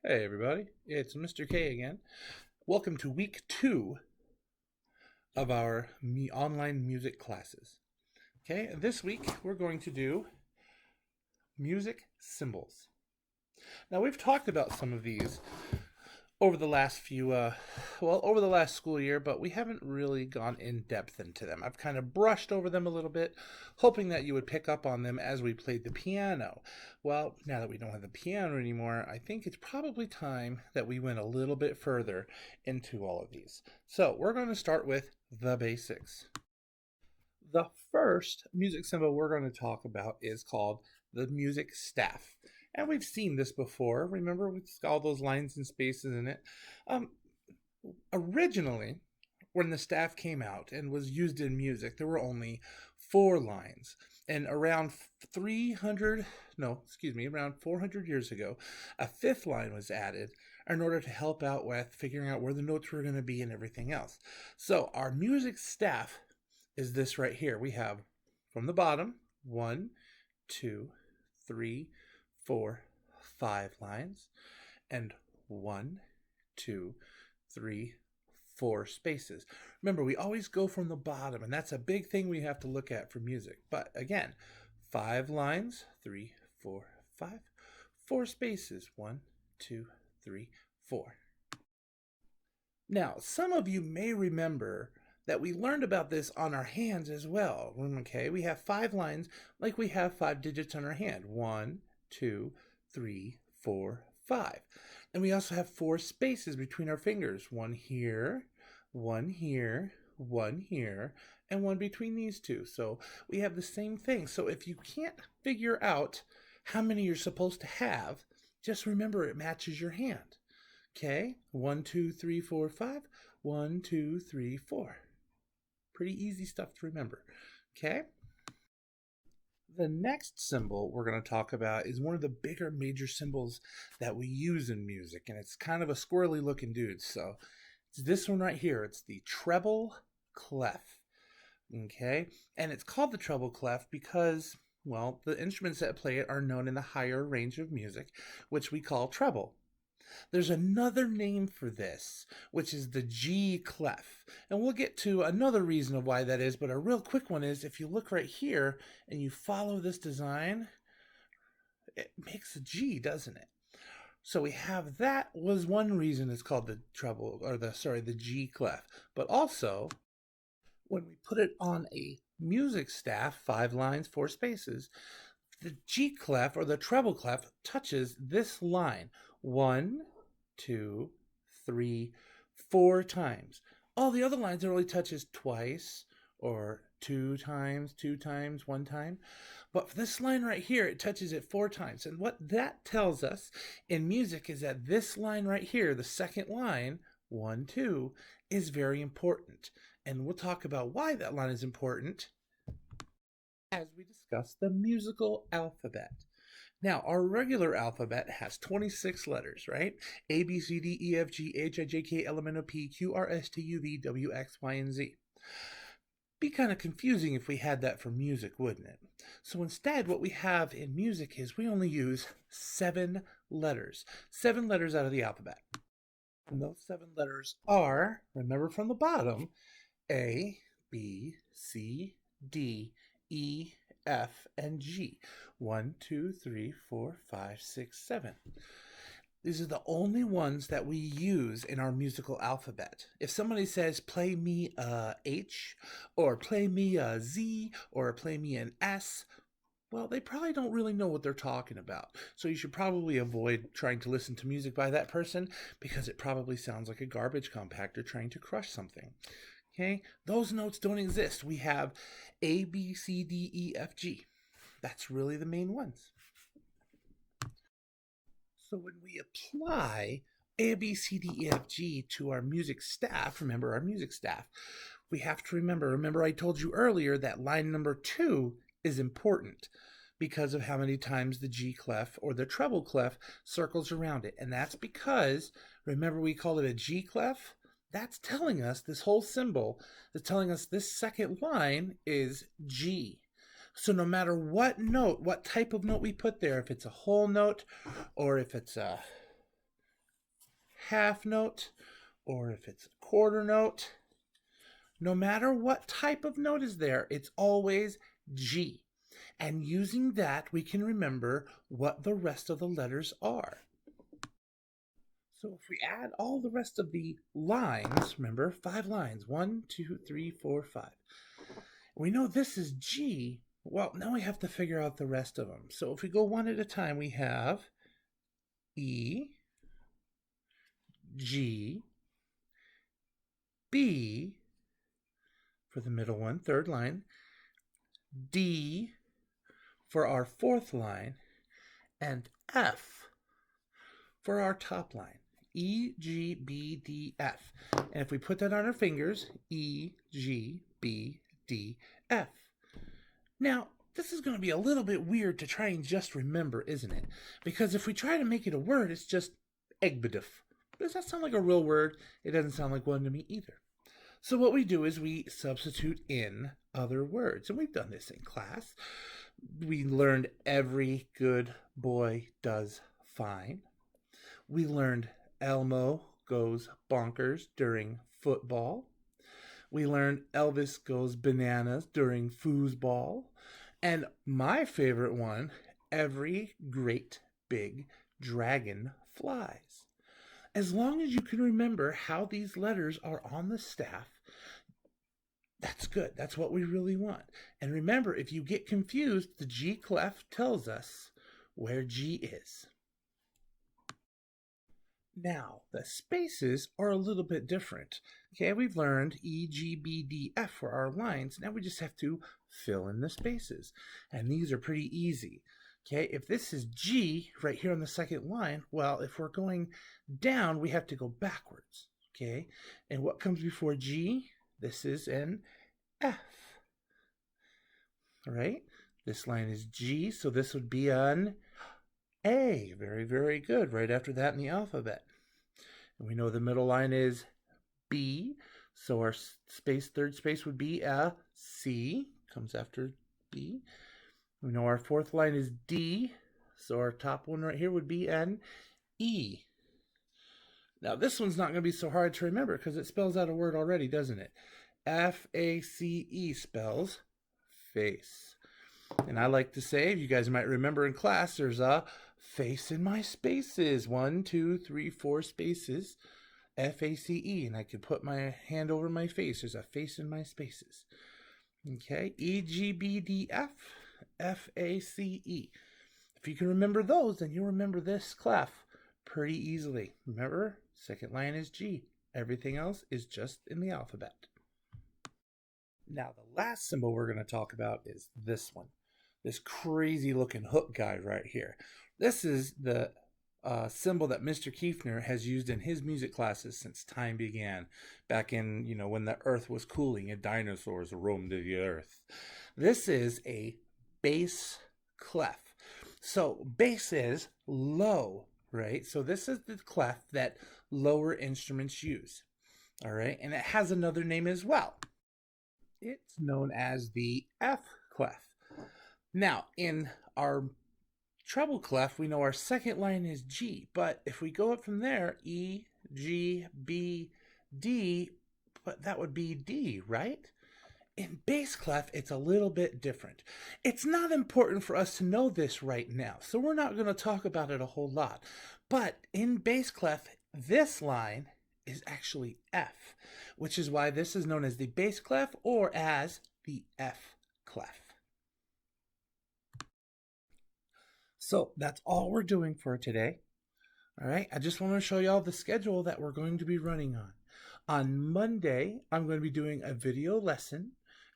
Hey everybody, it's Mr. K again. Welcome to week 2 of our online music classes. Okay, this week we're going to do music symbols. Now we've talked about some of these over the last over the last school year, but we haven't really gone in depth into them. I've kind of brushed over them a little bit, hoping that you would pick up on them as we played the piano. Well, now that we don't have the piano anymore, I think it's probably time that we went a little bit further into all of these. So we're going to start with the basics. The first music symbol we're going to talk about is called the music staff. And we've seen this before. Remember, with all those lines and spaces in it. Um, Originally, when the staff came out and was used in music, there were only 4 lines. And around 300, no, excuse me, around 400 years ago, a 5th line was added in order to help out with figuring out where the notes were going to be and everything else. So our music staff is this right here. We have from the bottom 1, 2, 3, 4, 5 lines, and 1, 2, 3, 4 spaces. Remember, we always go from the bottom, and that's a big thing we have to look at for music. But again, 5 lines, 3, 4, 5, 4 spaces, 1, 2, 3, 4. Now, some of you may remember that we learned about this on our hands as well. Okay, we have 5 lines like we have 5 digits on our hand. 1, 2, 3, 4, 5. And we also have 4 spaces between our fingers. 1 here, 1 here, 1 here, and 1 between these two. So we have the same thing. So if you can't figure out how many you're supposed to have, just remember it matches your hand. Okay, 1, 2, 3, 4, 5. 1, 2, 3, 4. Pretty easy stuff to remember. Okay. The next symbol we're going to talk about is one of the bigger major symbols that we use in music, and it's kind of a squirrely looking dude. So it's this one right here. It's the treble clef. Okay, and it's called the treble clef because, well, the instruments that play it are known in the higher range of music, which we call treble. There's another name for this, which is the G clef. And we'll get to another reason of why that is, but a real quick one is if you look right here and you follow this design, it makes a G, doesn't it? So we have that was one reason it's called the treble, or the G clef. But also, when we put it on a music staff, 5 lines, 4 spaces, the G clef or the treble clef touches this line 1, 2, 3, 4 times. All the other lines it only touches twice or 2 times, 2 times, 1 time. But for this line right here, it touches it 4 times. And what that tells us in music is that this line right here, the second line, 1, 2, is very important. And we'll talk about why that line is important as we discuss the musical alphabet. Now, our regular alphabet has 26 letters, right? A, B, C, D, E, F, G, H, I, J, K, L, M, N, O, P, Q, R, S, T, U, V, W, X, Y, and Z. Be kind of confusing if we had that for music, wouldn't it? So instead, what we have in music is we only use 7 letters. 7 letters out of the alphabet. And those 7 letters are, remember from the bottom, A, B, C, D, E, F, and G. 1, 2, 3, 4, 5, 6, 7. These are the only ones that we use in our musical alphabet. If somebody says, play me a H, or play me a Z, or play me an S, well, they probably don't really know what they're talking about. So you should probably avoid trying to listen to music by that person because it probably sounds like a garbage compactor trying to crush something. Okay, those notes don't exist. We have A, B, C, D, E, F, G. That's really the main ones. So when we apply A, B, C, D, E, F, G to our music staff, remember our music staff, we have to remember I told you earlier that line number 2 is important because of how many times the G clef or the treble clef circles around it. And that's because, remember we called it a G clef? That's telling us, this whole symbol is telling us this second line is G. So no matter what note, what type of note we put there, if it's a whole note or if it's a half note or if it's a quarter note, no matter what type of note is there, it's always G. And using that, we can remember what the rest of the letters are. So if we add all the rest of the lines, remember, 5 lines, 1, 2, 3, 4, 5. We know this is G. Well, now we have to figure out the rest of them. So if we go one at a time, we have E, G, B for the middle one, third line, D for our fourth line, and F for our top line. E, G, B, D, F. And if we put that on our fingers, E, G, B, D, F. Now, this is going to be a little bit weird to try and just remember, isn't it? Because if we try to make it a word, it's just egbedif. Does that sound like a real word? It doesn't sound like one to me either. So what we do is we substitute in other words. And we've done this in class. We learned every good boy does fine. We learned Elmo goes bonkers during football. We learned Elvis goes bananas during foosball. And my favorite one, every great big dragon flies. As long as you can remember how these letters are on the staff, that's good. That's what we really want. And remember, if you get confused, the G clef tells us where G is. Now, the spaces are a little bit different. Okay, we've learned E, G, B, D, F for our lines. Now we just have to fill in the spaces. And these are pretty easy. Okay, if this is G right here on the second line, well, if we're going down, we have to go backwards. Okay, and what comes before G? This is an F. All right, this line is G, so this would be an A. Very, very good. Right after that in the alphabet. And we know the middle line is B, so our space, third space would be a C, comes after B. We know our fourth line is D, so our top one right here would be an E. Now this one's not going to be so hard to remember because it spells out a word already, doesn't it? F-A-C-E spells face. And I like to say, you guys might remember in class, there's a face in my spaces. 1, 2, 3, 4 spaces. F-A-C-E. And I could put my hand over my face. There's a face in my spaces. Okay. E-G-B-D-F. F-A-C-E. If you can remember those, then you'll remember this clef pretty easily. Remember, second line is G. Everything else is just in the alphabet. Now, the last symbol we're going to talk about is this one. This crazy looking hook guy right here. This is the symbol that Mr. Kiefner has used in his music classes since time began. Back in, when the earth was cooling and dinosaurs roamed the earth. This is a bass clef. So bass is low, right? So this is the clef that lower instruments use. All right. And it has another name as well. It's known as the F clef. Now, in our treble clef, we know our second line is G, but if we go up from there, E, G, B, D, but that would be D, right? In bass clef, it's a little bit different. It's not important for us to know this right now, so we're not going to talk about it a whole lot. But in bass clef, this line is actually F, which is why this is known as the bass clef or as the F clef. So that's all we're doing for today. All right, I just want to show y'all the schedule that we're going to be running on. On Monday, I'm going to be doing a video lesson,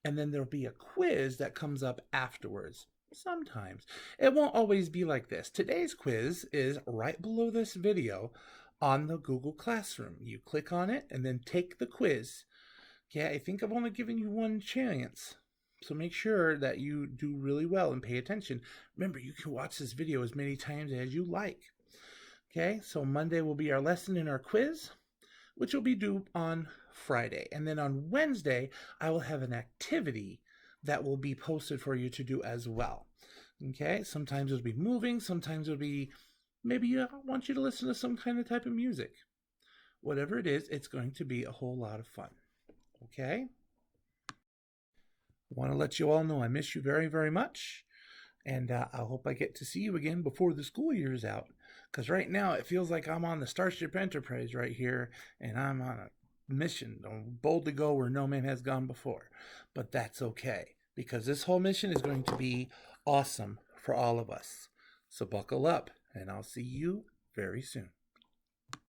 and then there'll be a quiz that comes up afterwards. Sometimes. It won't always be like this. Today's quiz is right below this video on the Google Classroom. You click on it and then take the quiz. Okay, I think I've only given you one chance. So make sure that you do really well and pay attention. Remember, you can watch this video as many times as you like. Okay, so Monday will be our lesson in our quiz, which will be due on Friday. And then on Wednesday, I will have an activity that will be posted for you to do as well. Okay, sometimes it'll be moving, sometimes it'll be maybe I want you to listen to some kind of type of music. whatever it is, it's going to be a whole lot of fun. Okay? I want to let you all know I miss you very, very much. And I hope I get to see you again before the school year is out. Because right now it feels like I'm on the Starship Enterprise right here, and I'm on a mission, bold to go where no man has gone before. But that's okay, because this whole mission is going to be awesome for all of us. So buckle up, and I'll see you very soon.